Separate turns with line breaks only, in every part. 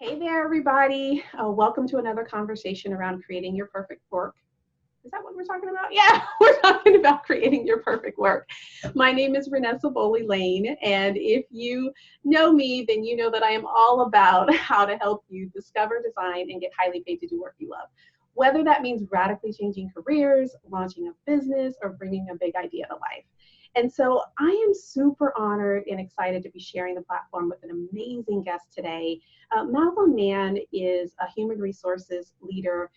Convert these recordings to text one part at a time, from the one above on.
Hey there, everybody. Welcome to another conversation around creating your perfect work. Is that what we're talking about? Yeah, we're talking about creating your perfect work. My name is Renessa Boley Layne, and if you know me, then you know that I am all about how to help you discover, design, and get highly paid to do work you love. Whether that means radically changing careers, launching a business, or bringing a big idea to life. And so I am super honored and excited to be sharing the platform with an amazing guest today. Madeline is a human resources leader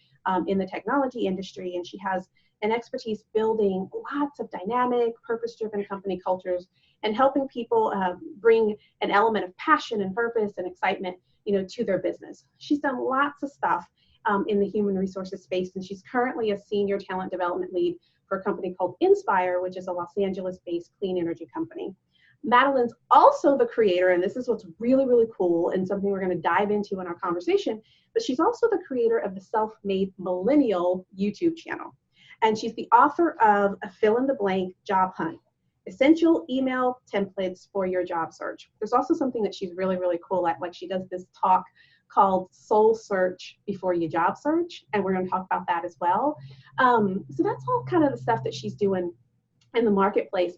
in the technology industry, and she has an expertise building lots of dynamic, purpose-driven company cultures and helping people bring an element of passion and purpose and excitement, to their business. She's done lots of stuff in the human resources space, and she's currently a senior talent development lead for a company called Inspire, which is a Los Angeles-based clean energy company. Madeline's also the creator, and this is what's really, really cool and something we're going to dive into in our conversation, but she's also the creator of the Self-Made Millennial YouTube channel. And she's the author of A Fill-in-the-Blank Job Hunt, Essential Email Templates for Your Job Search. There's also something that she's really, really cool at, like she does this talk called Soul Search Before You Job Search, and we're going to talk about that as well. So that's all kind of the stuff that she's doing in the marketplace.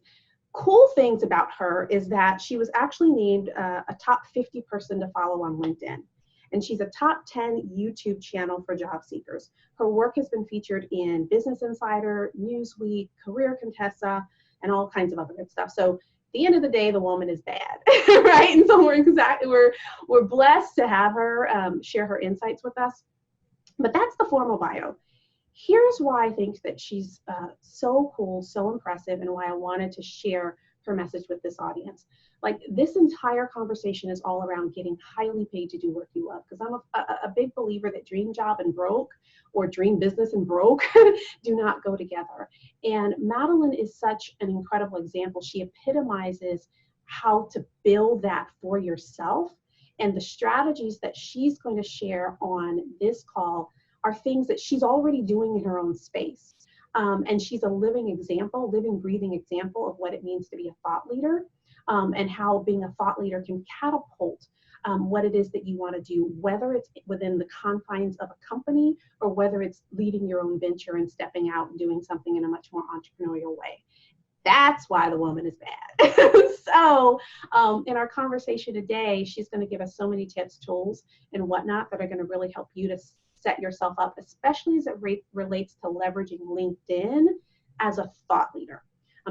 Cool things about her is that she was actually named a top 50 person to follow on LinkedIn. And she's a top 10 YouTube channel for job seekers. Her work has been featured in Business Insider, Newsweek, Career Contessa, and all kinds of other good stuff. So at the end of the day, the woman is bad, right? And so we're blessed to have her share her insights with us. But that's the formal bio. Here's why I think that she's so cool, so impressive, and why I wanted to share her message with this audience. Like, this entire conversation is all around getting highly paid to do work you love, because I'm a big believer that dream job and broke, or dream business and broke, do not go together. And Madeline is such an incredible example. She epitomizes how to build that for yourself, and the strategies that she's going to share on this call are things that she's already doing in her own space. And she's a living breathing example of what it means to be a thought leader, and how being a thought leader can catapult what it is that you want to do, whether it's within the confines of a company or whether it's leading your own venture and stepping out and doing something in a much more entrepreneurial way. That's why the woman is bad. So in our conversation today, she's going to give us so many tips, tools, and whatnot that are going to really help you to set yourself up, especially as it relates to leveraging LinkedIn as a thought leader.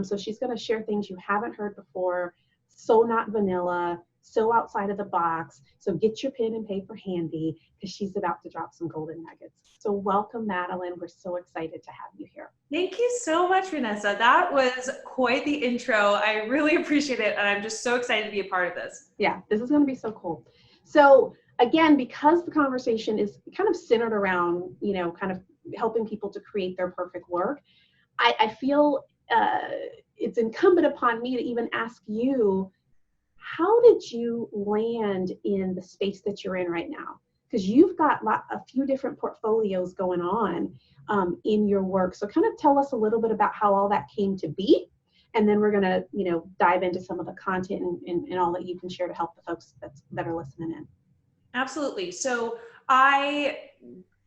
So she's going to share things you haven't heard before, so not vanilla, so outside of the box. So get your pen and paper handy, because she's about to drop some golden nuggets. So welcome, Madeline. We're so excited to have you here.
Thank you so much, Renessa. That was quite the intro. I really appreciate it, and I'm just so excited to be a part of this.
Yeah, this is going to be so cool. So again, because the conversation is kind of centered around, kind of helping people to create their perfect work, I feel it's incumbent upon me to even ask you, how did you land in the space that you're in right now? Because you've got a few different portfolios going on in your work. So kind of tell us a little bit about how all that came to be. And then we're going to, dive into some of the content and all that you can share to help the folks that are listening in.
Absolutely. So I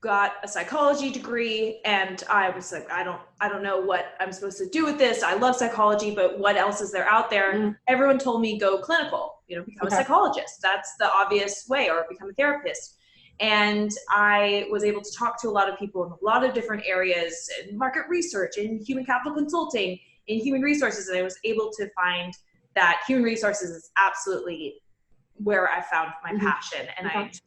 got a psychology degree, and I was like, I don't know what I'm supposed to do with this. I love psychology, but what else is there out there? Mm-hmm. Everyone told me go clinical, become a psychologist. That's the obvious way, or become a therapist. And I was able to talk to a lot of people in a lot of different areas, in market research, in human capital consulting, in human resources. And I was able to find that human resources is absolutely where I found my passion. And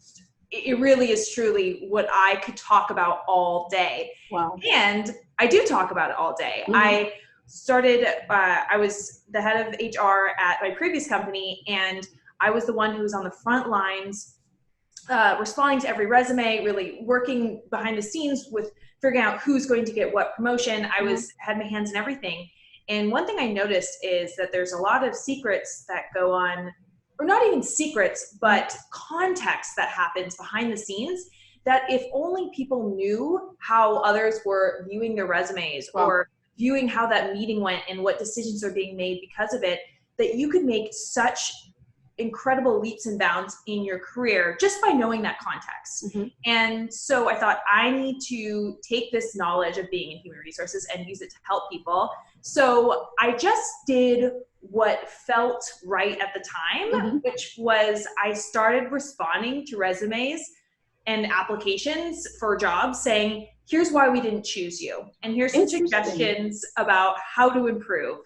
it really is truly what I could talk about all day.
Wow.
And I do talk about it all day. Mm-hmm. I started, I was the head of HR at my previous company, and I was the one who was on the front lines, responding to every resume, really working behind the scenes with figuring out who's going to get what promotion. I had my hands in everything. And one thing I noticed is that there's a lot of secrets that go on, or not even secrets, but context that happens behind the scenes, that if only people knew how others were viewing their resumes, or viewing how that meeting went and what decisions are being made because of it, that you could make such incredible leaps and bounds in your career just by knowing that context.
Mm-hmm.
And so I thought I need to take this knowledge of being in human resources and use it to help people. So I just did what felt right at the time,
Mm-hmm.
which was I started responding to resumes and applications for jobs saying, here's why we didn't choose you. And here's some suggestions about how to improve.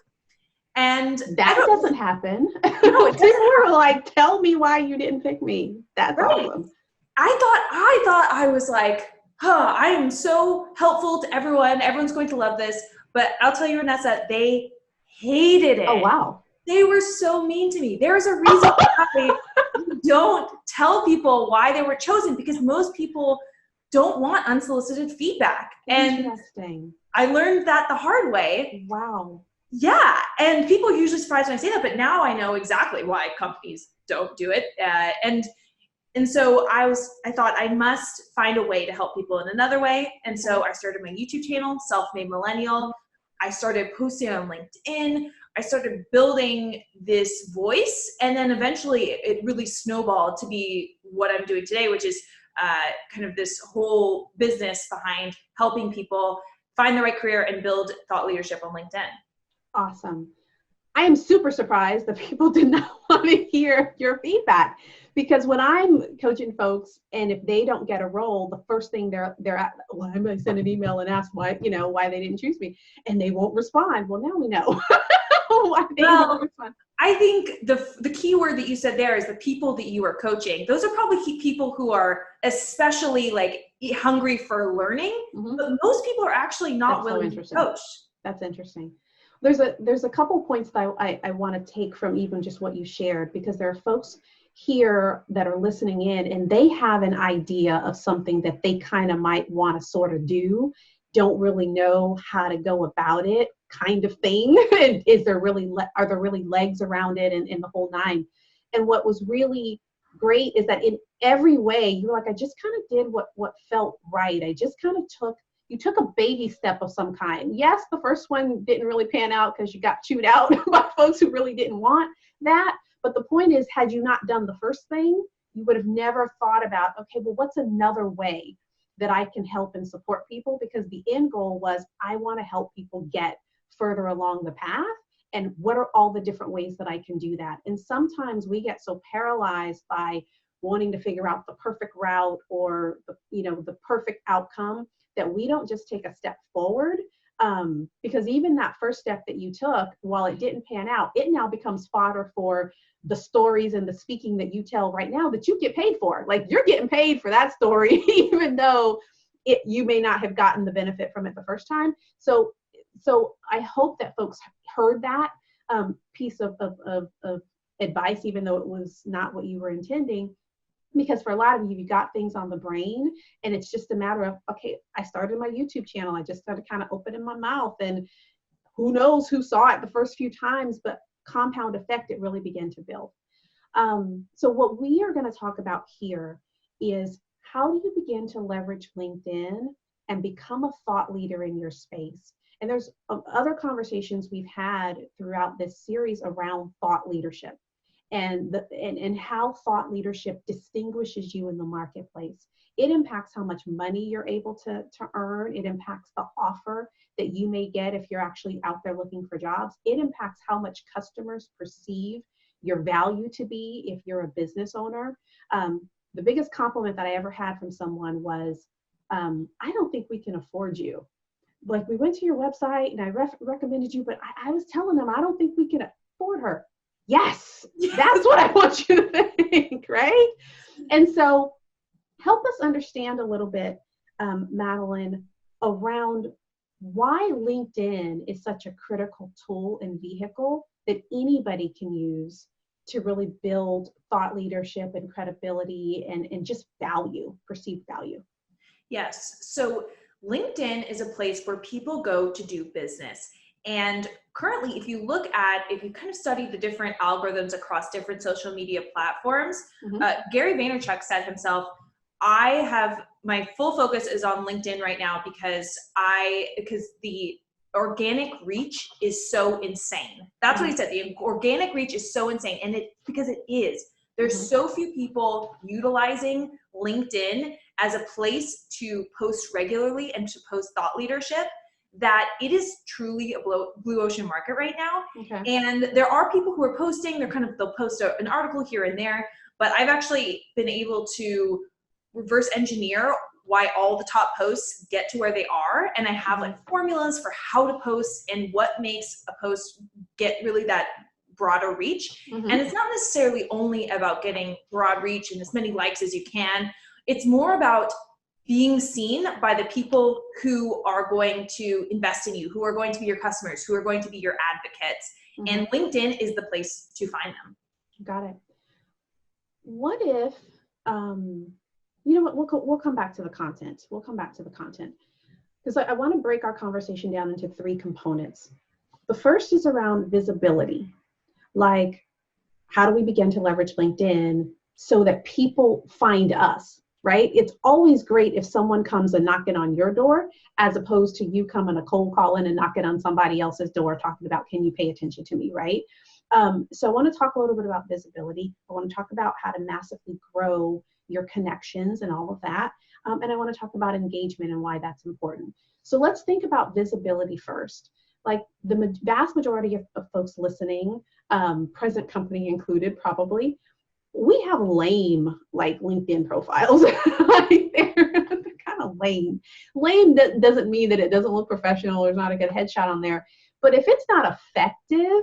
And
that doesn't happen.
No, it
People were like, tell me why you didn't pick me. That's
right.
awesome.
I thought I was like, I am so helpful to everyone. Everyone's going to love this. But I'll tell you, Renessa, they hated it.
Oh, wow.
They were so mean to me. There's a reason why you don't tell people why they were chosen, because most people don't want unsolicited feedback.
Interesting.
And I learned that the hard way.
Wow.
Yeah. And people are usually surprised when I say that, but now I know exactly why companies don't do it. And so I thought I must find a way to help people in another way. And so I started my YouTube channel, Self-Made Millennial. I started posting on LinkedIn. I started building this voice. And then eventually it really snowballed to be what I'm doing today, which is kind of this whole business behind helping people find the right career and build thought leadership on LinkedIn.
Awesome. I am super surprised that people did not want to hear your feedback, because when I'm coaching folks and if they don't get a role, the first thing they're at, well, I'm going to send an email and ask why they didn't choose me, and they won't respond. Well, now we know why they won't respond.
I think the key word that you said there is the people that you are coaching. Those are probably people who are especially like hungry for learning,
Mm-hmm.
but most people are actually not willing to coach.
That's interesting. There's a couple points that I want to take from even just what you shared, because there are folks here that are listening in and they have an idea of something that they kind of might want to sort of do, don't really know how to go about it, kind of thing. And are there really legs around it and the whole nine? And what was really great is that in every way you're like, I just kind of did what felt right. I just kind of you took a baby step of some kind. Yes, the first one didn't really pan out because you got chewed out by folks who really didn't want that. But the point is, had you not done the first thing, you would have never thought about, okay, well, what's another way that I can help and support people? Because the end goal was, I want to help people get further along the path. And what are all the different ways that I can do that? And sometimes we get so paralyzed by wanting to figure out the perfect route or the perfect outcome that we don't just take a step forward, because even that first step that you took, while it didn't pan out, it now becomes fodder for the stories and the speaking that you tell right now that you get paid for. Like, you're getting paid for that story, even though you may not have gotten the benefit from it the first time. So I hope that folks heard that piece of advice, even though it was not what you were intending. Because for a lot of you got things on the brain, and it's just a matter of, okay, I started my YouTube channel. I just started kind of opening my mouth, and who knows who saw it the first few times, but compound effect, it really began to build. So what we are going to talk about here is, how do you begin to leverage LinkedIn and become a thought leader in your space? And there's other conversations we've had throughout this series around thought leadership. And how thought leadership distinguishes you in the marketplace. It impacts how much money you're able to earn. It impacts the offer that you may get if you're actually out there looking for jobs. It impacts how much customers perceive your value to be if you're a business owner. The biggest compliment that I ever had from someone was, I don't think we can afford you. Like, we went to your website and I recommended you, but I was telling them, I don't think we can afford her. Yes, that's what I want you to think, right? And so help us understand a little bit, Madeline, around why LinkedIn is such a critical tool and vehicle that anybody can use to really build thought leadership and credibility and just value, perceived value.
Yes. So LinkedIn is a place where people go to do business. And currently, if you kind of study the different algorithms across different social media platforms, Gary Vaynerchuk said himself, my full focus is on LinkedIn right now because the organic reach is so insane. That's what he said. The organic reach is so insane. And because it is. There's so few people utilizing LinkedIn as a place to post regularly and to post thought leadership, that it is truly a blue ocean market right now.
Okay.
And there are people who are posting, they'll post an article here and there, but I've actually been able to reverse engineer why all the top posts get to where they are. And I have like formulas for how to post and what makes a post get really that broader reach. And it's not necessarily only about getting broad reach and as many likes as you can. It's more about being seen by the people who are going to invest in you, who are going to be your customers, who are going to be your advocates. And LinkedIn is the place to find them.
Got it. What if, you know what, we'll come back to the content. We'll come back to the content. Because I want to break our conversation down into 3 components. The first is around visibility. Like, how do we begin to leverage LinkedIn so that people find us, right? It's always great if someone comes and knocking on your door, as opposed to you coming a cold calling and knocking on somebody else's door talking about, can you pay attention to me, right? So I want to talk a little bit about visibility. I want to talk about how to massively grow your connections and all of that. And I want to talk about engagement and why that's important. So let's think about visibility first. Like the vast majority of folks listening, present company included probably, we have lame like LinkedIn profiles. Like they're kind of lame. Lame doesn't mean that it doesn't look professional or there's not a good headshot on there. But if it's not effective,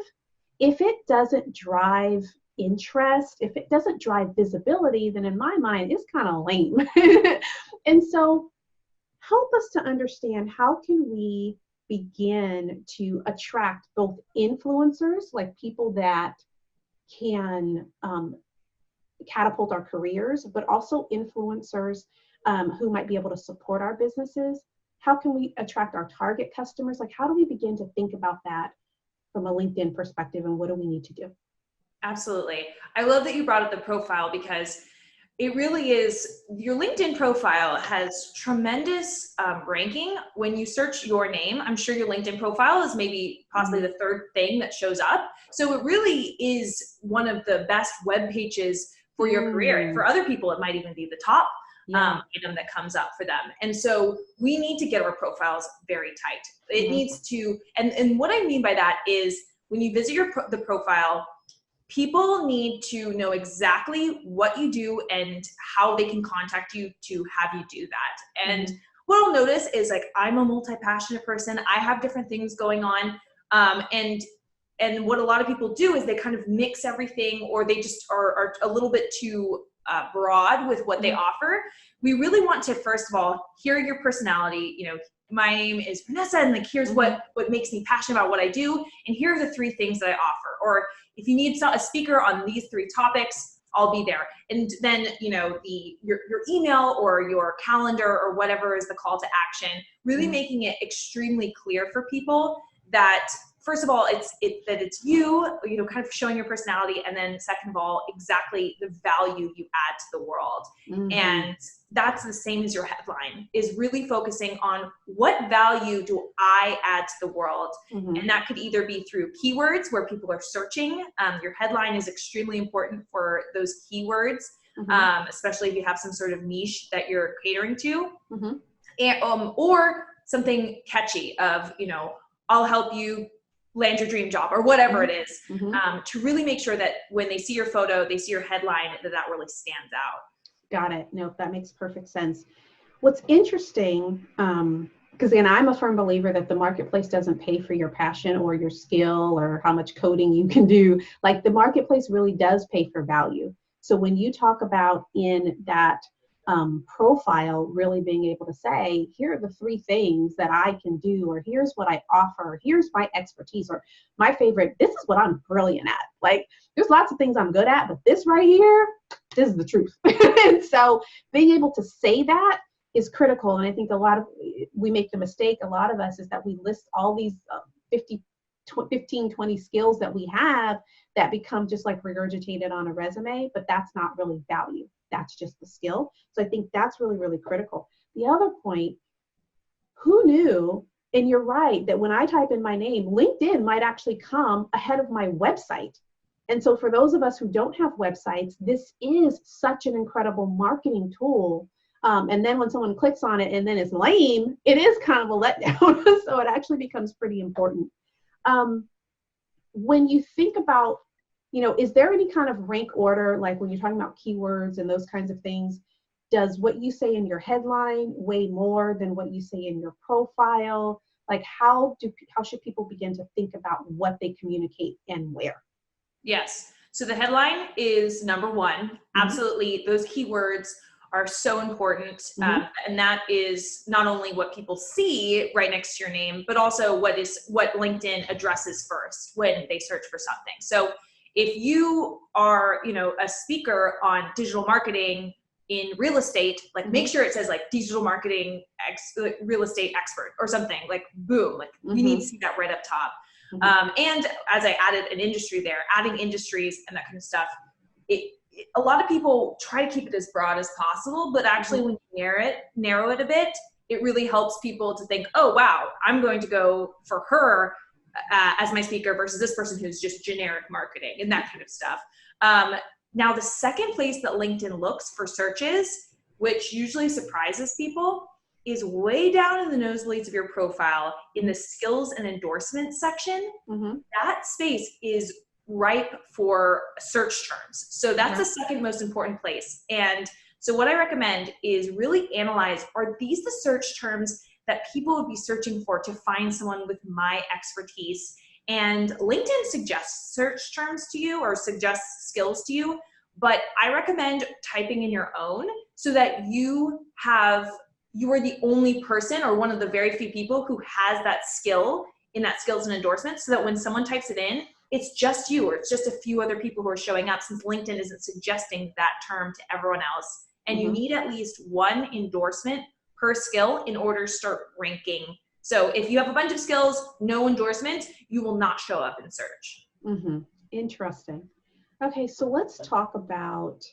if it doesn't drive interest, if it doesn't drive visibility, then in my mind, it's kind of lame. And so help us to understand, how can we begin to attract both influencers, like people that can catapult our careers, but also influencers who might be able to support our businesses? How can we attract our target customers? Like, how do we begin to think about that from a LinkedIn perspective, and what do we need to do?
Absolutely. I love that you brought up the profile, because it really is, your LinkedIn profile has tremendous ranking. When you search your name, I'm sure your LinkedIn profile is maybe possibly the 3rd thing that shows up. So it really is one of the best web pages for your career. And for other people, it might even be the top item that comes up for them. And so we need to get our profiles very tight. It needs to, and what I mean by that is, when you visit the profile, people need to know exactly what you do and how they can contact you to have you do that. And what I'll notice is, like, I'm a multi-passionate person. I have different things going on. And what a lot of people do is they kind of mix everything, or they just are a little bit too broad with what they offer. We really want to, first of all, hear your personality. You know, my name is Renessa, and like, here's what makes me passionate about what I do. And here are the 3 things that I offer. Or if you need a speaker on these 3 topics, I'll be there. And then, you know, your email or your calendar or whatever is the call to action, really making it extremely clear for people that, first of all, that it's you know, kind of showing your personality. And then second of all, exactly the value you add to the world. And that's the same as your headline, is really focusing on what value do I add to the world. And that could either be through keywords where people are searching. Your headline is extremely important for those keywords, especially if you have some sort of niche that you're catering to. And, or something catchy of, you know, I'll help you land your dream job, or whatever it is, to really make sure that when they see your photo, they see your headline, that really stands out.
Got it. No, that makes perfect sense. What's interesting, because again, I'm a firm believer that the marketplace doesn't pay for your passion or your skill or how much coding you can do. Like, the marketplace really does pay for value. So when you talk about in that profile, really being able to say, here are the 3 things that I can do, or here's what I offer, or here's my expertise, or my favorite, this is what I'm brilliant at. Like, there's lots of things I'm good at, but this right here, this is the truth. And so being able to say that is critical. And I think we make the mistake, a lot of us, is that we list all these 15, 20 skills that we have that become just like regurgitated on a resume, but that's not really value. That's just the skill. So I think that's really, really critical. The other point, who knew And you're right that when I type in my name, LinkedIn might actually come ahead of my website. And so for those of us who don't have websites, this is such an incredible marketing tool. And then when someone clicks on it and then it's lame, it is kind of a letdown. So it actually becomes pretty important. When you think about, is there any kind of rank order, like when you're talking about keywords and those kinds of things? Does what you say in your headline weigh more than what you say in your profile? Like how should people begin to think about what they communicate and where?
Yes. So the headline is number one. Absolutely. Those keywords are so important. And that is not only what people see right next to your name, but also what LinkedIn addresses first when they search for something. So if you are, a speaker on digital marketing in real estate, like make sure it says like digital marketing real estate expert or something, like boom, like you need to see that right up top. And as I added an industry there, adding industries and that kind of stuff, a lot of people try to keep it as broad as possible, but actually when you narrow it a bit, it really helps people to think, oh, wow, I'm going to go for her as my speaker versus this person who's just generic marketing and that kind of stuff. Now, the second place that LinkedIn looks for searches, which usually surprises people, is way down in the nosebleeds of your profile in the skills and endorsements section. That space is ripe for search terms. So that's the second most important place. And so what I recommend is really analyze, are these the search terms that people would be searching for to find someone with my expertise? And LinkedIn suggests search terms to you or suggests skills to you, but I recommend typing in your own so that you are the only person or one of the very few people who has that skill in that skills and endorsements, so that when someone types it in, it's just you or it's just a few other people who are showing up, since LinkedIn isn't suggesting that term to everyone else. And you need at least one endorsement per skill in order to start ranking. So if you have a bunch of skills, no endorsement, you will not show up in search.
Interesting. Okay, so let's talk about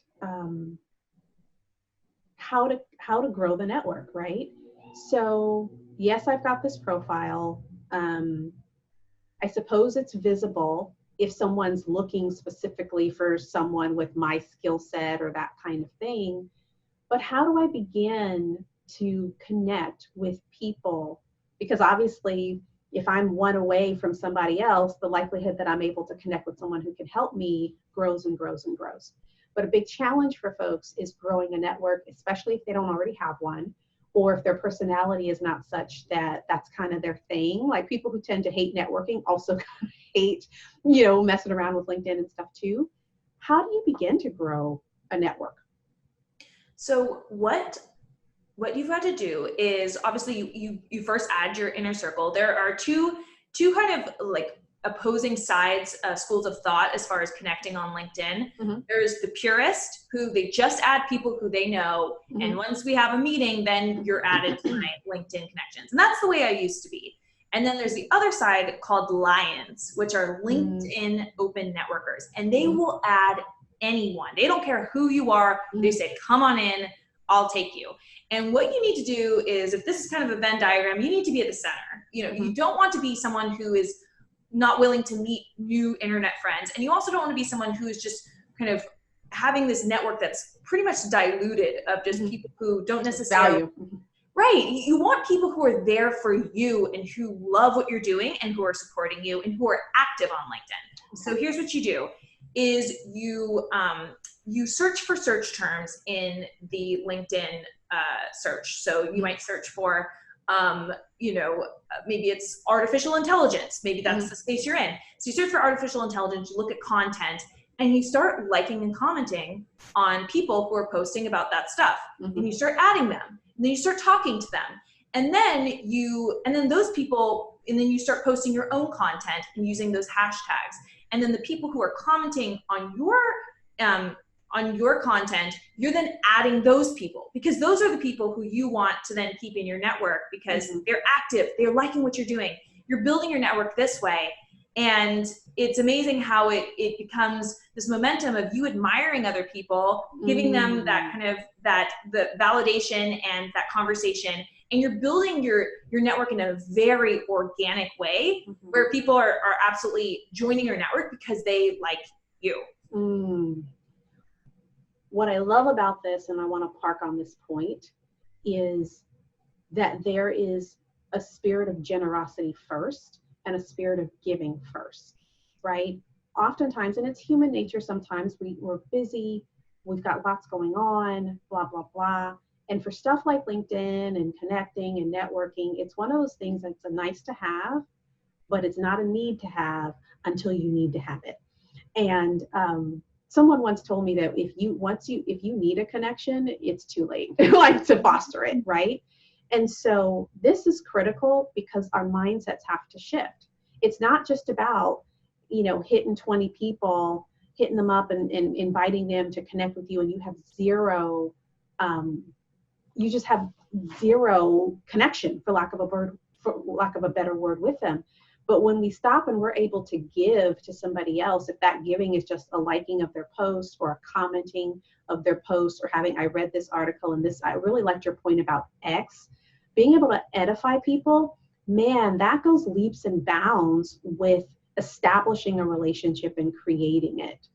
how to grow the network, right? So yes, I've got this profile. I suppose it's visible if someone's looking specifically for someone with my skill set or that kind of thing. But how do I begin to connect with people? Because obviously, if I'm one away from somebody else, the likelihood that I'm able to connect with someone who can help me grows and grows and grows. But a big challenge for folks is growing a network, especially if they don't already have one, or if their personality is not such that that's kind of their thing. Like people who tend to hate networking also kind of hate, messing around with LinkedIn and stuff too. How do you begin to grow a network?
So what you've got to do is, obviously you first add your inner circle. There are two kind of like opposing sides, schools of thought as far as connecting on LinkedIn. There's the purist, who they just add people who they know. And once we have a meeting, then you're added to my LinkedIn connections. And that's the way I used to be. And then there's the other side called Lions, which are LinkedIn open networkers. And they will add anyone. They don't care who you are. They say, come on in, I'll take you. And what you need to do is, if this is kind of a Venn diagram, you need to be at the center. You don't want to be someone who is not willing to meet new internet friends. And you also don't want to be someone who is just kind of having this network that's pretty much diluted of just people who don't necessarily value. Right. You want people who are there for you and who love what you're doing and who are supporting you and who are active on LinkedIn. So here's what you do is you search for search terms in the LinkedIn search. So you might search for maybe it's artificial intelligence. Maybe that's the space you're in. So you search for artificial intelligence, you look at content, and you start liking and commenting on people who are posting about that stuff. And you start adding them. And then you start talking to them. And then those people, and then you start posting your own content and using those hashtags. And then the people who are commenting on your content, you're then adding those people, because those are the people who you want to then keep in your network, because they're active, they're liking what you're doing. You're building your network this way. And it's amazing how it becomes this momentum of you admiring other people, giving them that kind of the validation and that conversation. and you're building your network in a very organic way, where people are absolutely joining your network because they like you.
What I love about this, and I want to park on this point, is that there is a spirit of generosity first and a spirit of giving first, right? Oftentimes, and it's human nature, sometimes we're busy, we've got lots going on, blah, blah, blah. And for stuff like LinkedIn and connecting and networking, it's one of those things that's a nice to have, but it's not a need to have until you need to have it. And someone once told me that if you need a connection, it's too late, like to foster it, right? And so this is critical because our mindsets have to shift. It's not just about, hitting 20 people, hitting them up and inviting them to connect with you, and you have zero, you just have zero connection, for lack of a better word, with them. But when we stop and we're able to give to somebody else, if that giving is just a liking of their post or a commenting of their post or having, I read this article and this, I really liked your point about X, being able to edify people, man, that goes leaps and bounds with establishing a relationship and creating it.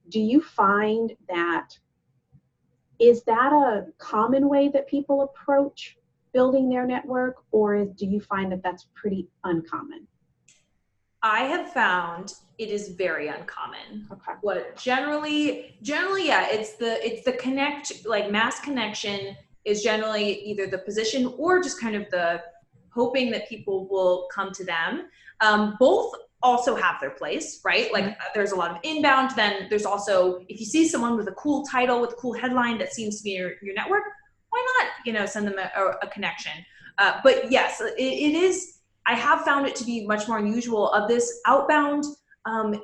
Do you find that, is that a common way that people approach building their network, or do you find that that's pretty uncommon?
I have found it is very uncommon.
Okay.
What generally, yeah, it's the connect, like mass connection is generally either the position or just kind of the hoping that people will come to them. Both also have their place, right? Like there's a lot of inbound. Then there's also, if you see someone with a cool title, with a cool headline that seems to be your network, why not, send them a connection. But yes, it is, I have found it to be much more unusual of this outbound,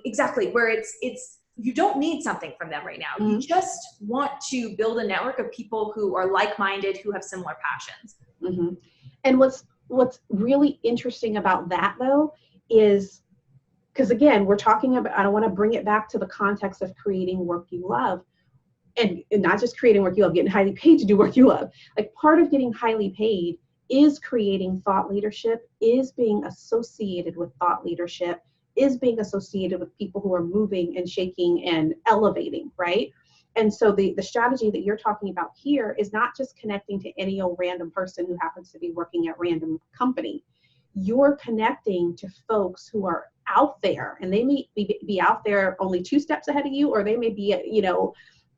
exactly, where it's you don't need something from them right now. You just want to build a network of people who are like-minded, who have similar passions.
And what's really interesting about that, though, is, because again, we're talking about, I want to bring it back to the context of creating work you love, and not just creating work you love, getting highly paid to do work you love. Like, part of getting highly paid is creating thought leadership, is being associated with thought leadership, is being associated with people who are moving and shaking and elevating, right? And so the strategy that you're talking about here is not just connecting to any old random person who happens to be working at random company. You're connecting to folks who are out there, and they may be out there only 2 steps ahead of you, or they may be,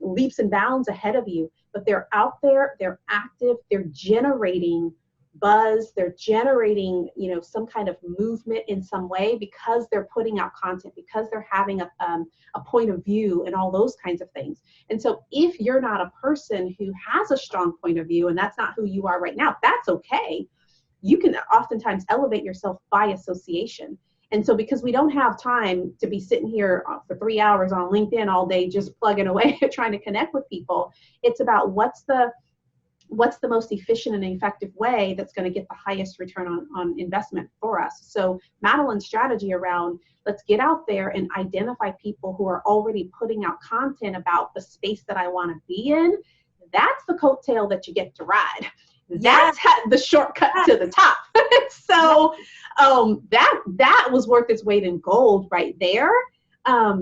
leaps and bounds ahead of you, but they're out there, they're active, they're generating buzz, they're generating, some kind of movement in some way because they're putting out content, because they're having a point of view and all those kinds of things. And so if you're not a person who has a strong point of view, and that's not who you are right now, that's okay. You can oftentimes elevate yourself by association. And so because we don't have time to be sitting here for 3 hours on LinkedIn all day, just plugging away trying to connect with people, it's about what's the most efficient and effective way that's going to get the highest return on investment for us. So Madeline's strategy around, let's get out there and identify people who are already putting out content about the space that I want to be in, that's the coattail that you get to ride. That's the shortcut to the top. So that was worth its weight in gold right there,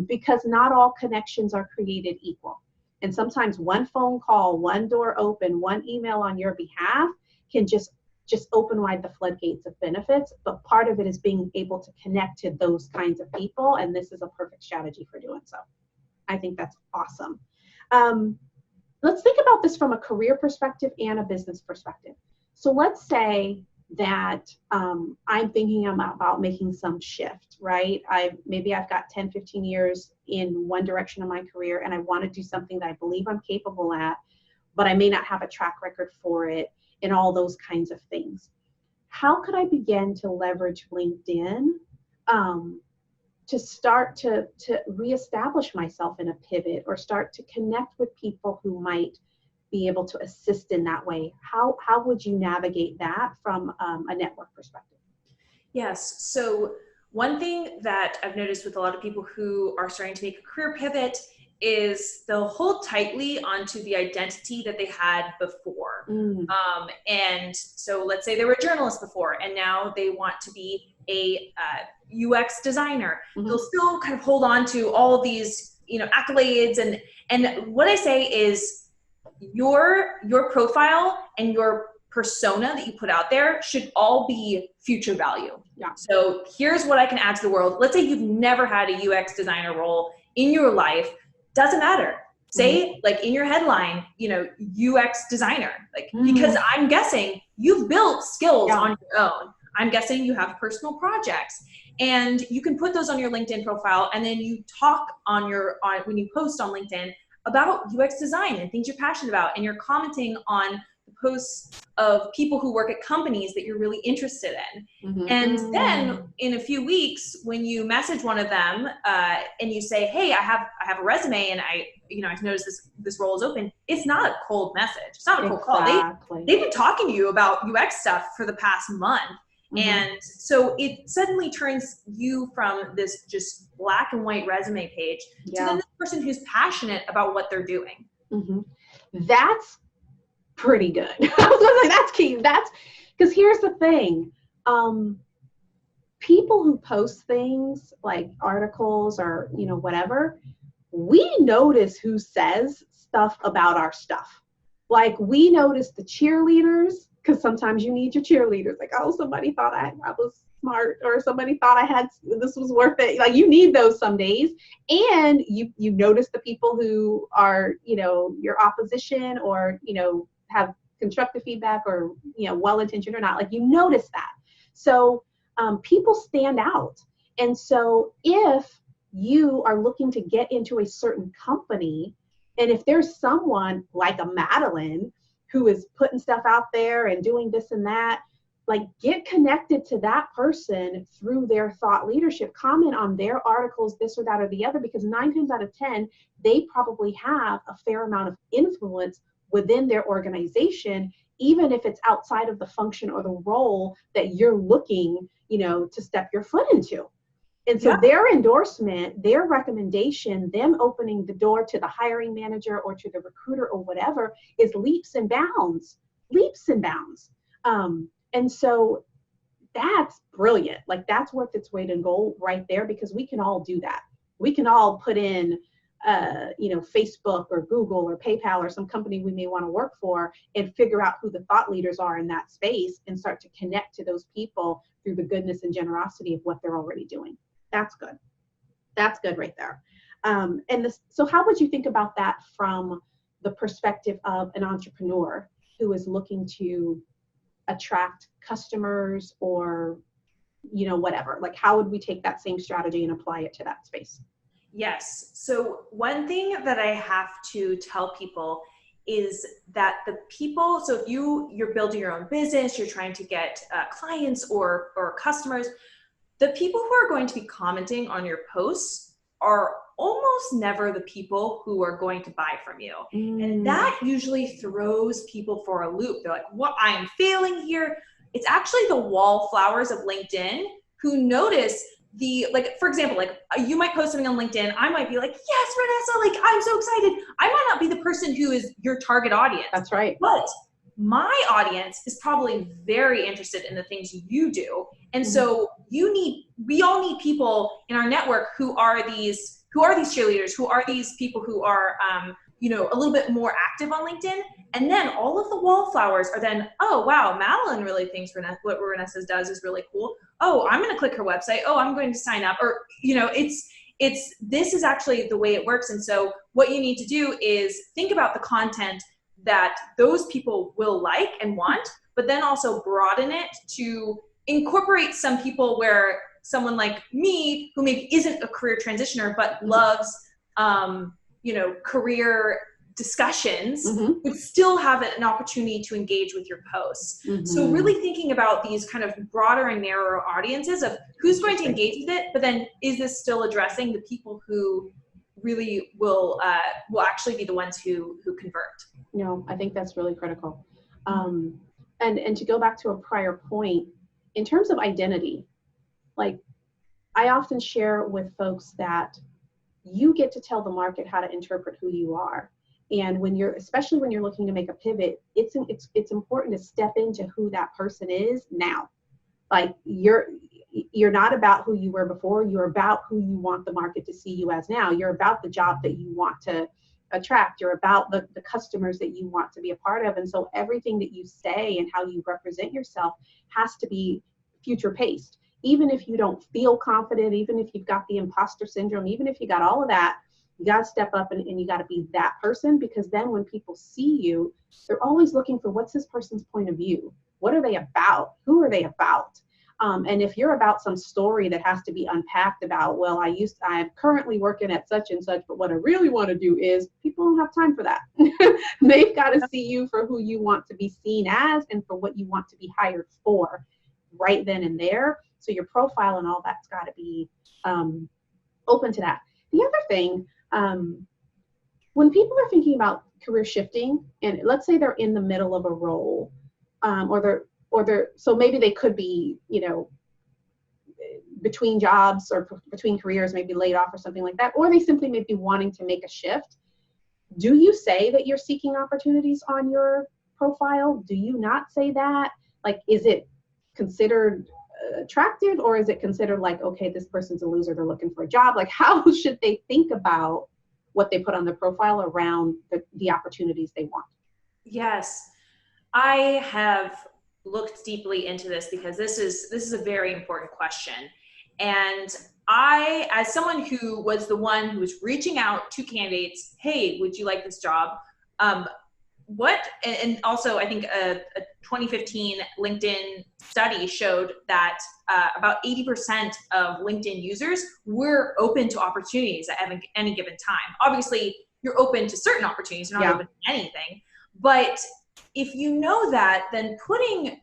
because not all connections are created equal. And sometimes one phone call, one door open, one email on your behalf can just open wide the floodgates of benefits. But part of it is being able to connect to those kinds of people. And this is a perfect strategy for doing so. I think that's awesome. Let's think about this from a career perspective and a business perspective. So let's say that I'm thinking about making some shift, right? Maybe I've got 10, 15 years in one direction of my career, and I want to do something that I believe I'm capable at, but I may not have a track record for it, and all those kinds of things. How could I begin to leverage LinkedIn to start to reestablish myself in a pivot, or start to connect with people who might be able to assist in that way? How would you navigate that from a network perspective?
Yes. So one thing that I've noticed with a lot of people who are starting to make a career pivot is they'll hold tightly onto the identity that they had before. And so let's say they were a journalist before, and now they want to be a UX designer. They'll still kind of hold on to all of these, accolades. And what I say is your profile and your persona that you put out there should all be future value.
Yeah.
So here's what I can add to the world. Let's say you've never had a UX designer role in your life. Doesn't matter. Say like in your headline, UX designer, like, because I'm guessing you've built skills on your own. I'm guessing you have personal projects, and you can put those on your LinkedIn profile. And then you talk when you post on LinkedIn about UX design and things you're passionate about. And you're commenting on the posts of people who work at companies that you're really interested in. And then in a few weeks, when you message one of them and you say, hey, I have a resume, and I've noticed this role is open. It's not a cold message. It's not a cold call. They've been talking to you about UX stuff for the past month. And so it suddenly turns you from this just black and white resume page to then this person who's passionate about what they're doing.
That's pretty good. I was gonna say that's key. That's because here's the thing. People who post things like articles or whatever, we notice who says stuff about our stuff. Like we notice the cheerleaders, because sometimes you need your cheerleaders. Like, oh, somebody thought I was smart, or somebody thought this was worth it. Like you need those some days. And you notice the people who are, your opposition, or, have constructive feedback, or, well-intentioned or not. Like you notice that. So people stand out. And so if you are looking to get into a certain company, and if there's someone like a Madeline who is putting stuff out there and doing this and that, like get connected to that person through their thought leadership, comment on their articles, this or that or the other, because 9 times out of 10, they probably have a fair amount of influence within their organization, even if it's outside of the function or the role that you're looking, to step your foot into. And so their endorsement, their recommendation, them opening the door to the hiring manager or to the recruiter or whatever is leaps and bounds. And so that's brilliant. Like that's worth its weight in gold right there, because we can all do that. We can all put in, Facebook or Google or PayPal or some company we may want to work for and figure out who the thought leaders are in that space and start to connect to those people through the goodness and generosity of what they're already doing. That's good. That's good right there. So how would you think about that from the perspective of an entrepreneur who is looking to attract customers or, whatever? Like, how would we take that same strategy and apply it to that space?
Yes. So one thing that I have to tell people is that the people, so if you're building your own business, you're trying to get clients or customers, the people who are going to be commenting on your posts are almost never the people who are going to buy from you. And that usually throws people for a loop. They're like, what? I'm failing here. It's actually the wallflowers of LinkedIn who notice for example, you might post something on LinkedIn. I might be like, yes, Renessa, I'm so excited. I might not be the person who is your target audience.
That's right.
But my audience is probably very interested in the things you do. And so we all need people in our network who are these cheerleaders, who are these people who are, a little bit more active on LinkedIn. And then all of the wallflowers are then, oh, wow, Madeline really thinks what Renessa does is really cool. Oh, I'm going to click her website. Oh, I'm going to sign up. Or, this is actually the way it works. And so what you need to do is think about the content that those people will like and want, but then also broaden it to incorporate some people where someone like me, who maybe isn't a career transitioner, but loves, career discussions, would still have an opportunity to engage with your posts. So really thinking about these kind of broader and narrower audiences of who's going to engage with it, but then is this still addressing the people who really will actually be the ones who convert?
I think that's really critical. And to go back to a prior point, in terms of identity, like I often share with folks that you get to tell the market how to interpret who you are. And when you're, especially when you're looking to make a pivot, it's important to step into who that person is now. Like you're not about who you were before. You're about who you want the market to see you as now. You're about the job that you want to attract. You're about the customers that you want to be a part of. And so everything that you say and how you represent yourself has to be future paced. Even if you don't feel confident, even if you've got the imposter syndrome, even if you got all of that, you got to step up and you got to be that person, because then when people see you, they're always looking for, what's this person's point of view? What are they about? Who are they about? And if you're about some story that has to be unpacked about, well, I'm currently working at such and such, but what I really want to do is, people don't have time for that. They've got to see you for who you want to be seen as and for what you want to be hired for right then and there. So your profile and all that's got to be open to that. The other thing, when people are thinking about career shifting, and let's say they're in the middle of a role, so maybe they could be, between jobs or between careers, maybe laid off or something like that, or they simply may be wanting to make a shift. Do you say that you're seeking opportunities on your profile? Do you not say that? Like, is it considered attractive, or is it considered like, okay, this person's a loser, they're looking for a job? Like, how should they think about what they put on their profile around the opportunities they want?
Yes, I have looked deeply into this because this is a very important question. And I, as someone who was the one who was reaching out to candidates, hey, would you like this job? And also I think a 2015 LinkedIn study showed that about 80% of LinkedIn users were open to opportunities at any given time. Obviously, you're open to certain opportunities, you're not open to anything. But if you know that, then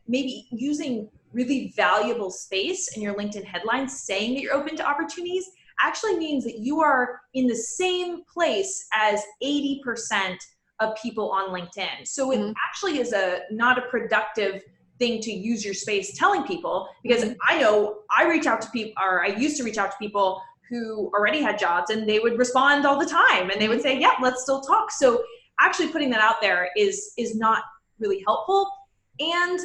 maybe using really valuable space in your LinkedIn headlines saying that you're open to opportunities actually means that you are in the same place as 80% of people on LinkedIn. So it actually is not a productive thing to use your space telling people, because I know I reach out to people, or I used to reach out to people who already had jobs, and they would respond all the time and they would say, yeah, let's still talk. So actually putting that out there is not really helpful. And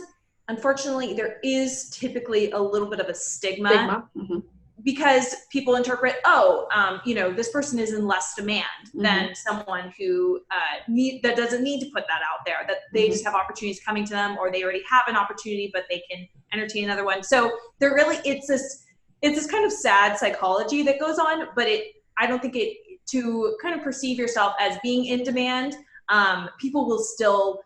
unfortunately, there is typically a little bit of a stigma. Because people interpret, this person is in less demand than someone who that doesn't need to put that out there, that they just have opportunities coming to them, or they already have an opportunity, but they can entertain another one. So it's this kind of sad psychology that goes on, but I don't think to kind of perceive yourself as being in demand, people will still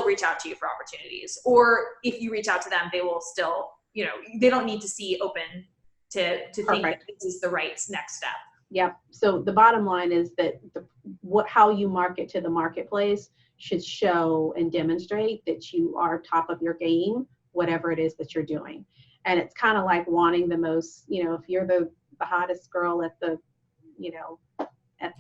reach out to you for opportunities. Or if you reach out to them, they will still, they don't need to see open to think that this is the right next step.
Yeah. So the bottom line is that how you market to the marketplace should show and demonstrate that you are top of your game, whatever it is that you're doing. And it's kind of like wanting the most, if you're the hottest girl at the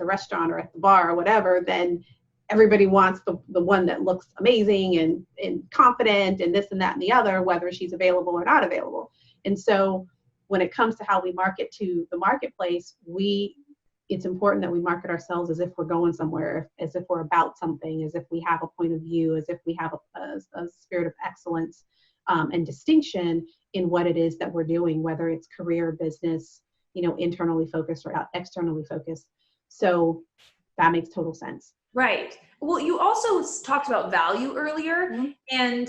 restaurant or at the bar or whatever, then everybody wants the one that looks amazing and confident and this and that and the other, whether she's available or not available. And so when it comes to how we market to the marketplace, it's important that we market ourselves as if we're going somewhere, as if we're about something, as if we have a point of view, as if we have a spirit of excellence and distinction in what it is that we're doing, whether it's career, business, internally focused or externally focused. So that makes total sense.
Right. Well, you also talked about value earlier, and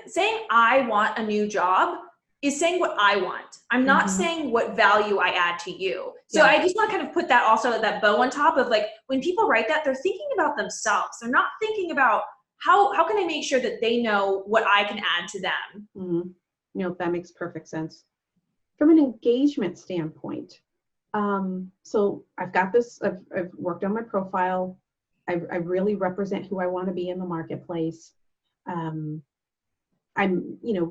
saying I want a new job is saying what I want. I'm not saying what value I add to you. So I just want to kind of put that also, that bow on top of, like, when people write that, they're thinking about themselves. They're not thinking about how can I make sure that they know what I can add to them.
That makes perfect sense. From an engagement standpoint, so I've got this, I've worked on my profile. I really represent who I want to be in the marketplace. I'm,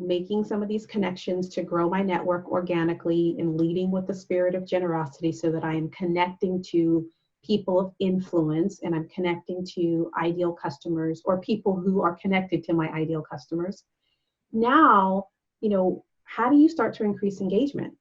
making some of these connections to grow my network organically and leading with the spirit of generosity so that I am connecting to people of influence, and I'm connecting to ideal customers or people who are connected to my ideal customers. Now, how do you start to increase engagement?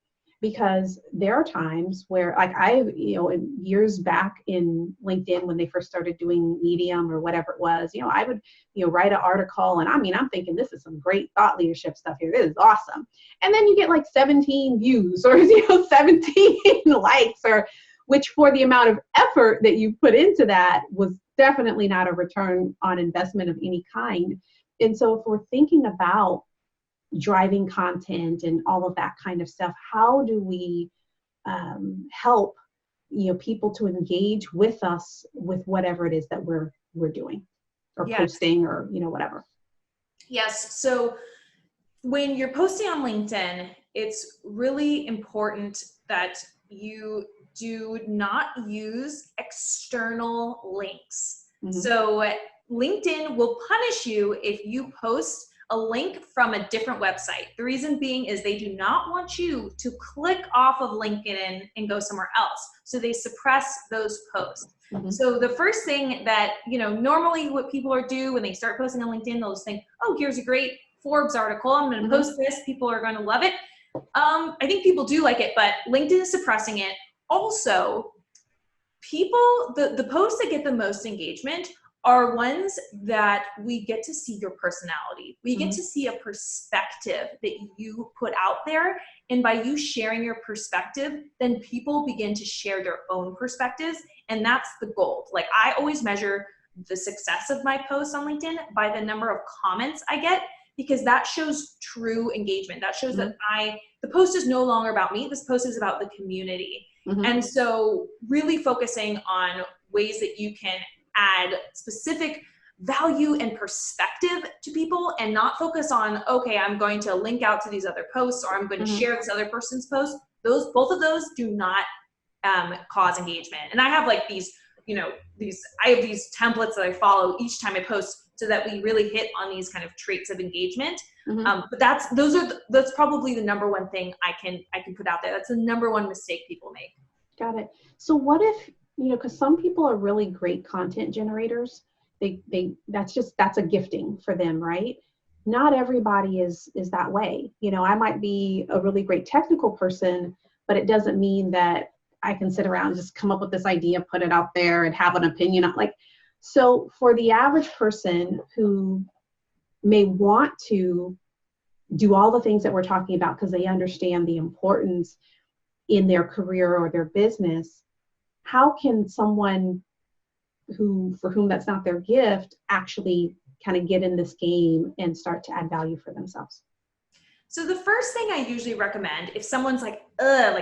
because there are times where, like, years back in LinkedIn when they first started doing Medium or whatever it was, I would, write an article, and I'm thinking this is some great thought leadership stuff here. This is awesome. And then you get like 17 views or, 17 likes, or which for the amount of effort that you put into that was definitely not a return on investment of any kind. And so if we're thinking about driving content and all of that kind of stuff, how do we help people to engage with us with whatever it is that we're doing or posting or whatever?
Yes. So when you're posting on LinkedIn, it's really important that you do not use external links. Mm-hmm. So LinkedIn will punish you if you post a link from a different website. The reason being is they do not want you to click off of LinkedIn and go somewhere else. So they suppress those posts. Mm-hmm. So the first thing that, normally what people do when they start posting on LinkedIn, they'll just think, oh, here's a great Forbes article. I'm going to post this. People are going to love it. I think people do like it, but LinkedIn is suppressing it. Also, the posts that get the most engagement are ones that we get to see your personality. We get to see a perspective that you put out there. And by you sharing your perspective, then people begin to share their own perspectives. And that's the goal. Like, I always measure the success of my posts on LinkedIn by the number of comments I get, because that shows true engagement. That shows that the post is no longer about me. This post is about the community. And so really focusing on ways that you can add specific value and perspective to people, and not focus on, okay, I'm going to link out to these other posts, or I'm going to share this other person's post. Both of those do not cause engagement. And I have like these templates that I follow each time I post, so that we really hit on these kind of traits of engagement. But that's probably the number one thing I can put out there. That's the number one mistake people make.
Got it. So what if, because some people are really great content generators. That's a gifting for them, right? Not everybody is that way. I might be a really great technical person, but it doesn't mean that I can sit around and just come up with this idea, put it out there, and have an opinion on, like. So for the average person who may want to do all the things that we're talking about because they understand the importance in their career or their business, how can someone for whom that's not their gift actually kind of get in this game and start to add value for themselves?
So the first thing I usually recommend, if someone's like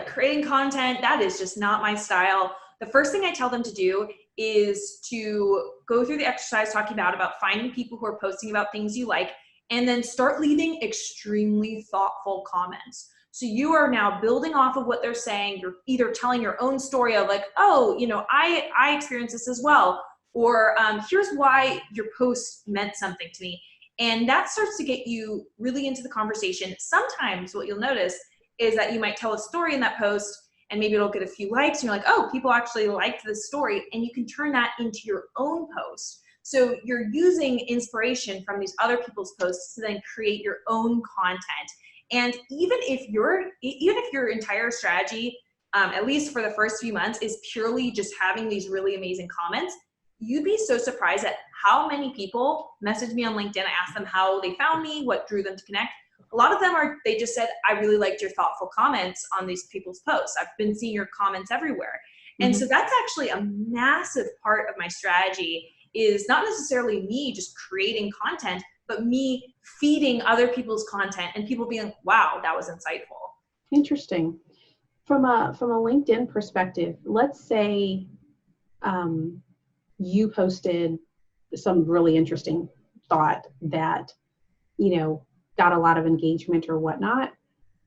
creating content, that is just not my style, the first thing I tell them to do is to go through the exercise talking about finding people who are posting about things you like, and then start leaving extremely thoughtful comments. So you are now building off of what they're saying. You're either telling your own story of like, oh, I experienced this as well, or here's why your post meant something to me. And that starts to get you really into the conversation. Sometimes what you'll notice is that you might tell a story in that post, and maybe it'll get a few likes, and you're like, oh, people actually liked this story, and you can turn that into your own post. So you're using inspiration from these other people's posts to then create your own content. And even if your entire strategy, at least for the first few months, is purely just having these really amazing comments, you'd be so surprised at how many people message me on LinkedIn. I ask them how they found me, what drew them to connect. A lot of them they just said, I really liked your thoughtful comments on these people's posts. I've been seeing your comments everywhere. And so that's actually a massive part of my strategy, is not necessarily me just creating content, but me feeding other people's content and people being like, wow, that was insightful.
Interesting. From a LinkedIn perspective, let's say you posted some really interesting thought that, got a lot of engagement or whatnot.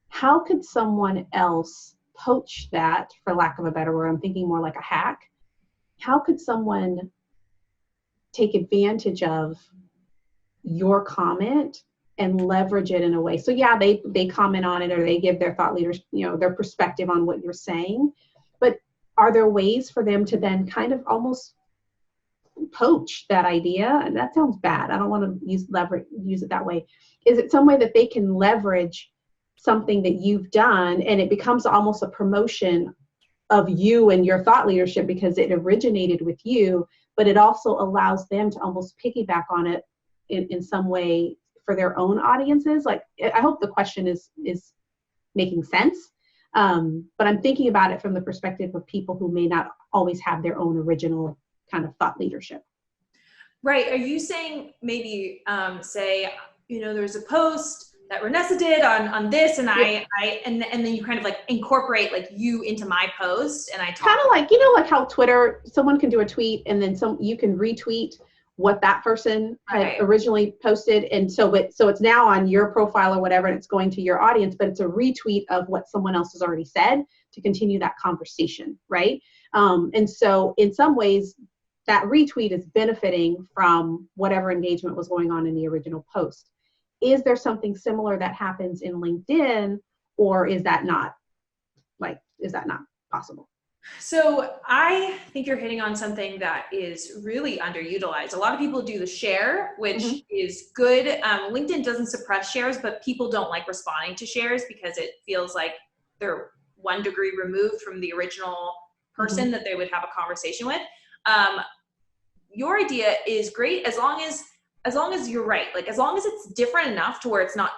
How could someone else poach that, for lack of a better word? I'm thinking more like a hack. How could someone take advantage of your comment and leverage it in a way? So yeah, they comment on it, or they give their thought leaders, their perspective on what you're saying. But are there ways for them to then kind of almost poach that idea? And that sounds bad. I don't want to use it that way. Is it some way that they can leverage something that you've done, and it becomes almost a promotion of you and your thought leadership because it originated with you, but it also allows them to almost piggyback on it in some way for their own audiences. Like, I hope the question is making sense. But I'm thinking about it from the perspective of people who may not always have their own original kind of thought leadership.
Right. Are you saying maybe say, there's a post that Renessa did on this, and and then you kind of like incorporate like you into my post, and I talk
kind of like, like how Twitter, someone can do a tweet and then you can retweet what that person had originally posted, and so it's now on your profile or whatever, and it's going to your audience, but it's a retweet of what someone else has already said to continue that conversation, right? And so in some ways, that retweet is benefiting from whatever engagement was going on in the original post. Is there something similar that happens in LinkedIn, or is that not possible?
So I think you're hitting on something that is really underutilized. A lot of people do the share, which is good. LinkedIn doesn't suppress shares, but people don't like responding to shares because it feels like they're 1 degree removed from the original person that they would have a conversation with. Your idea is great as long as you're right. Like, as long as it's different enough to where it's not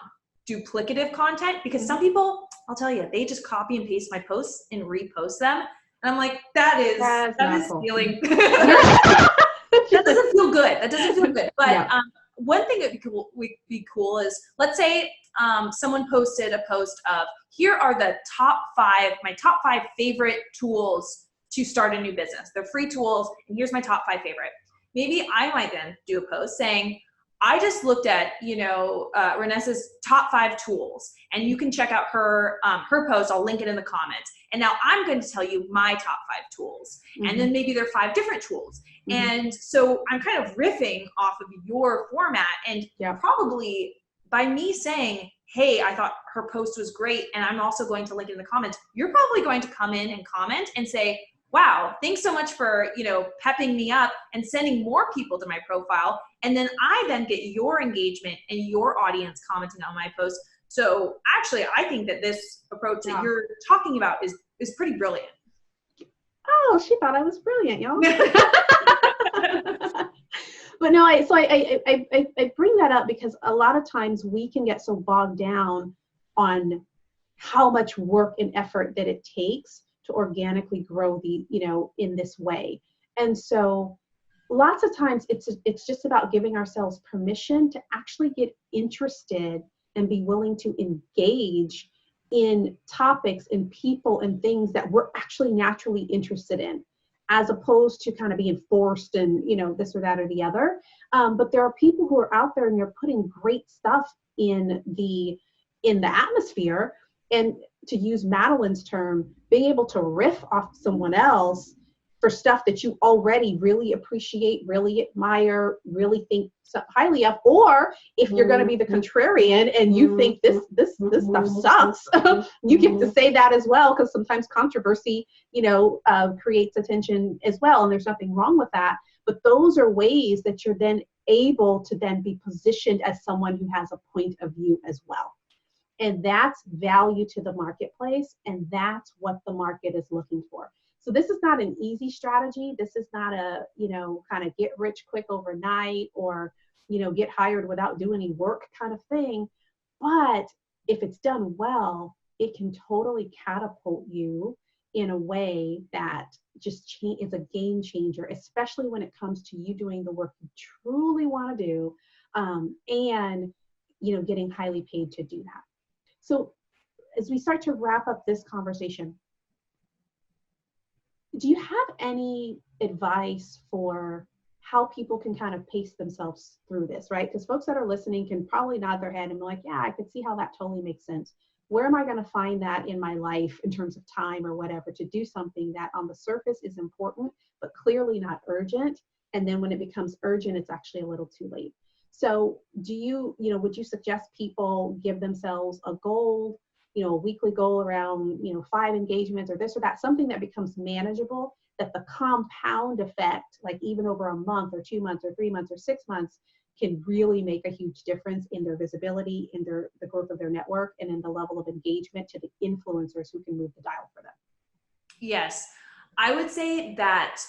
duplicative content, because some people, I'll tell you, they just copy and paste my posts and repost them. And I'm like, that is feeling, that doesn't feel good. That doesn't feel good. But one thing that would be cool is, let's say someone posted a post of, here are my top 5 favorite tools to start a new business. They're free tools, and here's my top 5 favorite. Maybe I might then do a post saying, I just looked at, Renessa's top 5 tools, and you can check out her post. I'll link it in the comments. And now I'm going to tell you my top 5 tools. And then maybe there are 5 different tools. And so I'm kind of riffing off of your format, and probably by me saying, hey, I thought her post was great, and I'm also going to link it in the comments, you're probably going to come in and comment and say, wow, thanks so much for, pepping me up and sending more people to my profile. And then I then get your engagement and your audience commenting on my post. So actually, I think that this approach that you're talking about is pretty brilliant.
Oh, she thought I was brilliant, y'all. But no, I bring that up because a lot of times we can get so bogged down on how much work and effort that it takes to organically grow in this way. And so lots of times it's just about giving ourselves permission to actually get interested and be willing to engage in topics and people and things that we're actually naturally interested in, as opposed to kind of being forced and, this or that or the other. But there are people who are out there and they're putting great stuff in the atmosphere. And to use Madeline's term, being able to riff off someone else for stuff that you already really appreciate, really admire, really think highly of, or if you're going to be the contrarian and you think this stuff sucks, you get to say that as well, because sometimes controversy, creates attention as well, and there's nothing wrong with that. But those are ways that you're then able to then be positioned as someone who has a point of view as well. And that's value to the marketplace, and that's what the market is looking for. So this is not an easy strategy. This is not a, kind of get rich quick overnight, or, get hired without doing any work kind of thing. But if it's done well, it can totally catapult you in a way that just is a game changer, especially when it comes to you doing the work you truly want to do, and, getting highly paid to do that. So as we start to wrap up this conversation, do you have any advice for how people can kind of pace themselves through this, right? Because folks that are listening can probably nod their head and be like, yeah, I could see how that totally makes sense. Where am I going to find that in my life in terms of time or whatever to do something that on the surface is important, but clearly not urgent? And then when it becomes urgent, it's actually a little too late. So do you, would you suggest people give themselves a goal, a weekly goal around, 5 engagements or this or that, something that becomes manageable, that the compound effect, like even over a month or 2 months or 3 months or 6 months, can really make a huge difference in their visibility, in the growth of their network, and in the level of engagement to the influencers who can move the dial for them.
Yes. I would say that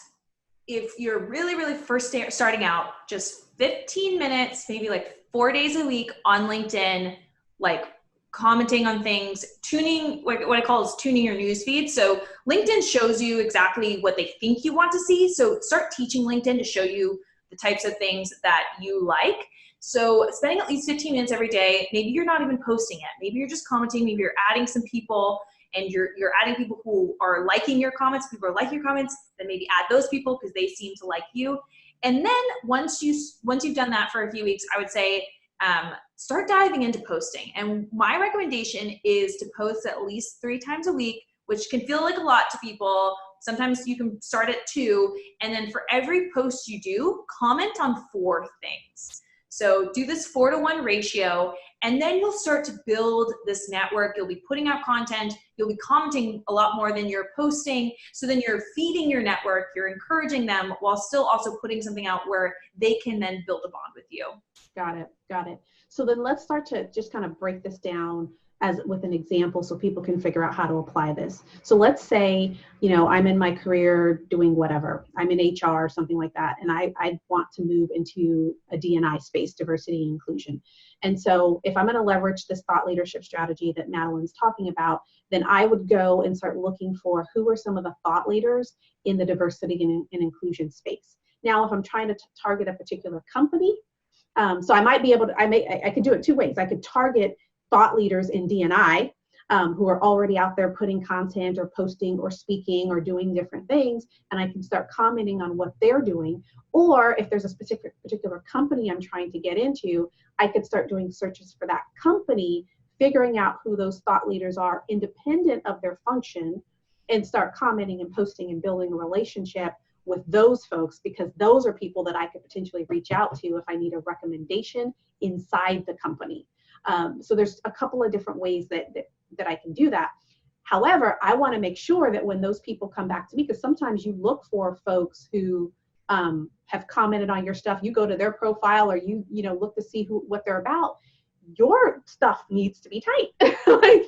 if you're really, really first starting out, just 15 minutes, maybe like 4 days a week on LinkedIn, like commenting on things, tuning, what I call is tuning your news feed. So LinkedIn shows you exactly what they think you want to see. So start teaching LinkedIn to show you the types of things that you like. So spending at least 15 minutes every day, maybe you're not even posting it. Maybe you're just commenting, maybe you're adding some people, and you're adding people who are liking your comments. People are liking your comments, then maybe add those people because they seem to like you. And then once you've done that for a few weeks, I would say start diving into posting. And my recommendation is to post at least 3 times a week, which can feel like a lot to people. Sometimes you can start at 2. And then for every post you do, comment on 4 things. So do this 4-to-1 ratio, and then you'll start to build this network. You'll be putting out content. You'll be commenting a lot more than you're posting. So then you're feeding your network. You're encouraging them while still also putting something out where they can then build a bond with you.
Got it. Got it. So then let's start to just kind of break this down as with an example so people can figure out how to apply this. So let's say, I'm in my career doing whatever. I'm in HR or something like that. And I want to move into a D&I space, diversity and inclusion. And so if I'm going to leverage this thought leadership strategy that Madeline's talking about, then I would go and start looking for who are some of the thought leaders in the diversity and inclusion space. Now, if I'm trying to target a particular company, so I might be able to, I could do it 2 ways. I could target thought leaders in D&I who are already out there putting content or posting or speaking or doing different things, and I can start commenting on what they're doing. Or if there's a particular company I'm trying to get into, I could start doing searches for that company, figuring out who those thought leaders are independent of their function, and start commenting and posting and building a relationship with those folks, because those are people that I could potentially reach out to if I need a recommendation inside the company. So there's a couple of different ways that I can do that. However, I want to make sure that when those people come back to me, because sometimes you look for folks who have commented on your stuff, you go to their profile or you look to see what they're about. Your stuff needs to be tight. Like,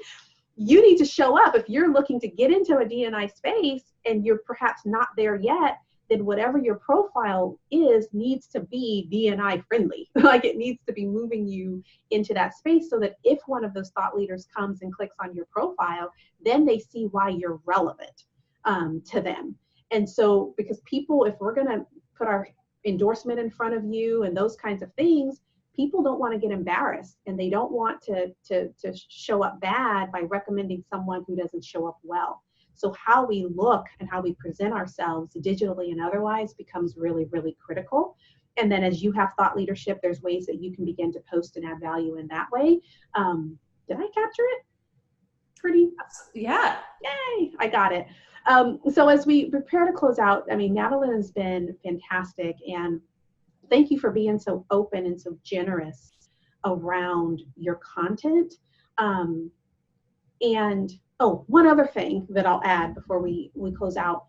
you need to show up. If you're looking to get into a D&I space and you're perhaps not there yet, then whatever your profile is needs to be D&I friendly. Like, it needs to be moving you into that space so that if one of those thought leaders comes and clicks on your profile, then they see why you're relevant to them. And so, because people, if we're going to put our endorsement in front of you and those kinds of things, people don't want to get embarrassed, and they don't want to show up bad by recommending someone who doesn't show up well. So how we look and how we present ourselves digitally and otherwise becomes really, really critical. And then as you have thought leadership, there's ways that you can begin to post and add value in that way. Did I capture it? Pretty?
Yeah.
Yay, I got it. So as we prepare to close out, Madeline has been fantastic, and thank you for being so open and so generous around your content. And one other thing that I'll add before we close out.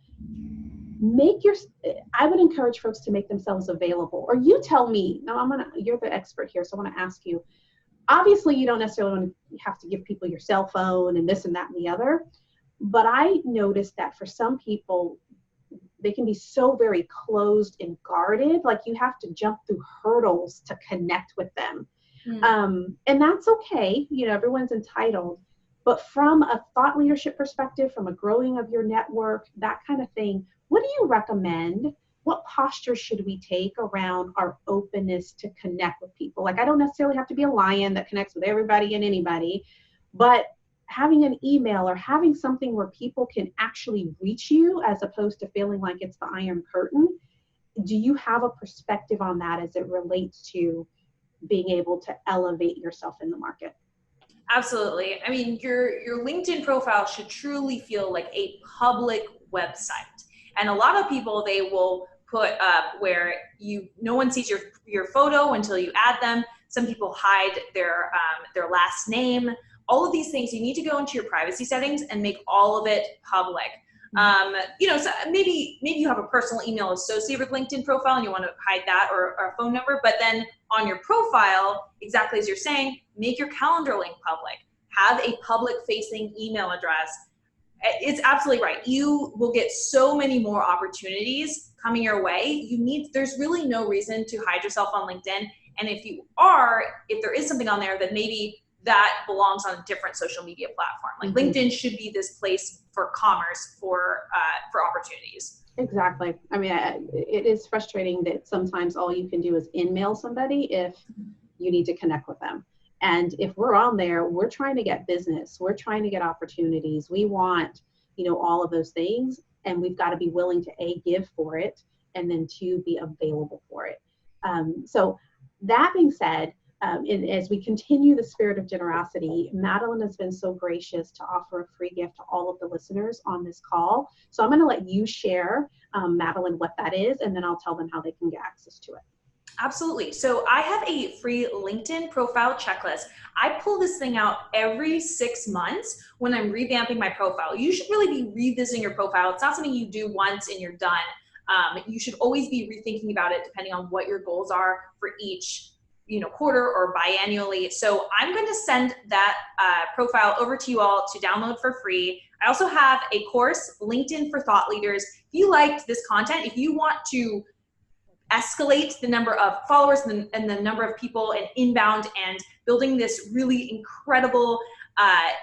I would encourage folks to make themselves available, or you tell me. Now you're the expert here, so I want to ask you. Obviously, you don't necessarily want to have to give people your cell phone and this and that and the other, but I noticed that for some people, they can be so very closed and guarded, like you have to jump through hurdles to connect with them. And that's okay. Everyone's entitled. But from a thought leadership perspective, from a growing of your network, that kind of thing, what do you recommend? What posture should we take around our openness to connect with people? Like, I don't necessarily have to be a lion that connects with everybody and anybody, but having an email or having something where people can actually reach you as opposed to feeling like it's the Iron Curtain. Do you have a perspective on that as it relates to being able to elevate yourself in the market?
Absolutely. Your LinkedIn profile should truly feel like a public website. And a lot of people, they will put up where no one sees your photo until you add them. Some people hide their last name. All of these things, you need to go into your privacy settings and make all of it public. So maybe you have a personal email associated with LinkedIn profile and you want to hide that, or a phone number, but then on your profile, exactly as you're saying, make your calendar link public, have a public facing email address. It's absolutely right. You will get so many more opportunities coming your way. There's really no reason to hide yourself on LinkedIn. And if there is something on there, then maybe that belongs on a different social media platform. Like LinkedIn should be this place for commerce, for opportunities.
Exactly. I mean, it is frustrating that sometimes all you can do is in-mail somebody if you need to connect with them. And if we're on there, we're trying to get business. We're trying to get opportunities. We want, all of those things. And we've got to be willing to A, give for it, and then 2, be available for it. So that being said, and as we continue the spirit of generosity, Madeline has been so gracious to offer a free gift to all of the listeners on this call. So I'm going to let you share, Madeline, what that is, and then I'll tell them how they can get access to it.
Absolutely. So I have a free LinkedIn profile checklist. I pull this thing out every 6 months when I'm revamping my profile. You should really be revisiting your profile. It's not something you do once and you're done. You should always be rethinking about it depending on what your goals are for each quarter or biannually. So I'm going to send that profile over to you all to download for free. I also have a course, LinkedIn for Thought Leaders. If you liked this content, if you want to escalate the number of followers and the number of people and inbound and building this really incredible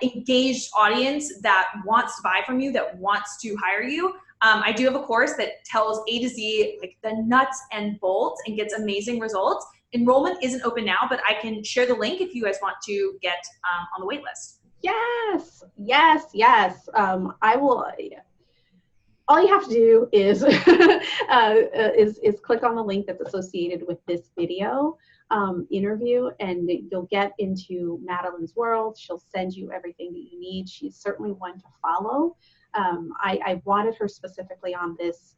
engaged audience that wants to buy from you, that wants to hire you, I do have a course that tells A to Z, like the nuts and bolts, and gets amazing results. Enrollment isn't open now, but I can share the link if you guys want to get on the wait list.
Yes. I will. All you have to do is is click on the link that's associated with this video interview, and you'll get into Madeline's world. She'll send you everything that you need. She's certainly one to follow. I wanted her specifically on this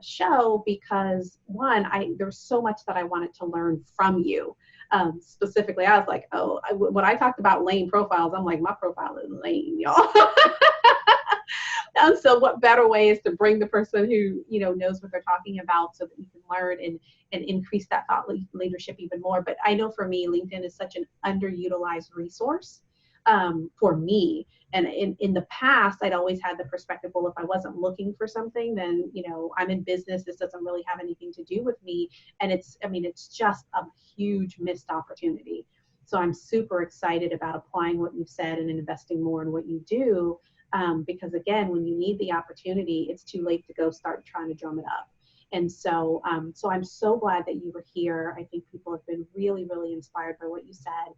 show because, one, there's so much that I wanted to learn from you. Specifically, I was like, when I talked about Layne profiles, I'm like, my profile is Layne, y'all. And so what better way is to bring the person who, knows what they're talking about so that you can learn and increase that thought leadership even more. But I know for me, LinkedIn is such an underutilized resource for me. And in the past, I'd always had the perspective, well, if I wasn't looking for something, then, I'm in business. This doesn't really have anything to do with me. And it's just a huge missed opportunity. So I'm super excited about applying what you've said and investing more in what you do. Because again, when you need the opportunity, it's too late to go start trying to drum it up. And so, I'm so glad that you were here. I think people have been really, really inspired by what you said.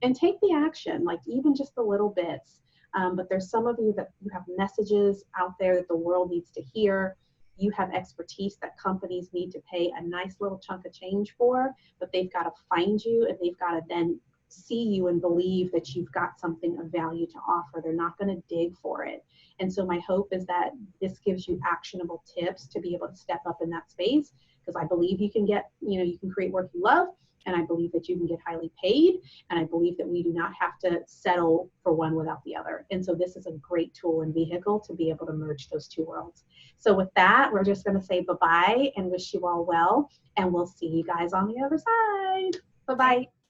And take the action, like even just the little bits. But there's some of you that you have messages out there that the world needs to hear. You have expertise that companies need to pay a nice little chunk of change for, but they've got to find you, and they've got to then see you and believe that you've got something of value to offer. They're not going to dig for it. And so my hope is that this gives you actionable tips to be able to step up in that space, because I believe you can you can create work you love, and I believe that you can get highly paid, and I believe that we do not have to settle for one without the other. And so this is a great tool and vehicle to be able to merge those two worlds. So with that, we're just going to say bye-bye and wish you all well, and we'll see you guys on the other side. Bye-bye.